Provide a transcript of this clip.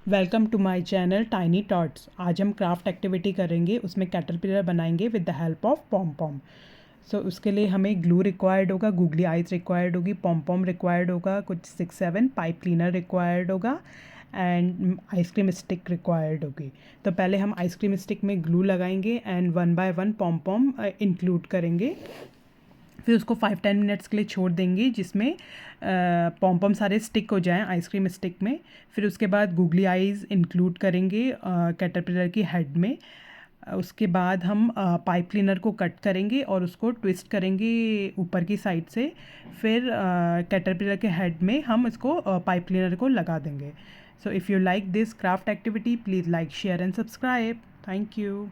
Welcome to my channel tiny tots. आज हम craft activity करेंगे, उसमें कैटरपिलर बनाएंगे with the help of pom. So उसके लिए हमें ग्लू रिक्वायर्ड होगा, गूगली आइज रिक्वायर्ड होगी, पॉम रिक्वायर्ड होगा, कुछ 6-7 पाइप क्लीनर रिक्वायर्ड होगा एंड आइसक्रीम स्टिक रिक्वायर्ड होगी। तो पहले हम आइसक्रीम स्टिक में ग्लू लगाएंगे एंड 1 बाय 1 पॉम इंक्लूड करेंगे। फिर उसको 5-10 मिनट्स के लिए छोड़ देंगे जिसमें पॉम सारे स्टिक हो जाएं आइसक्रीम स्टिक में। फिर उसके बाद गूगली आइज़ इंक्लूड करेंगे कैटरपिलर की हेड में। उसके बाद हम पाइप क्लीनर को कट करेंगे और उसको ट्विस्ट करेंगे ऊपर की साइड से। फिर कैटरपिलर के हेड में हम इसको पाइप क्लीनर को लगा देंगे। So if you like this craft activity, please like, share and subscribe. Thank you.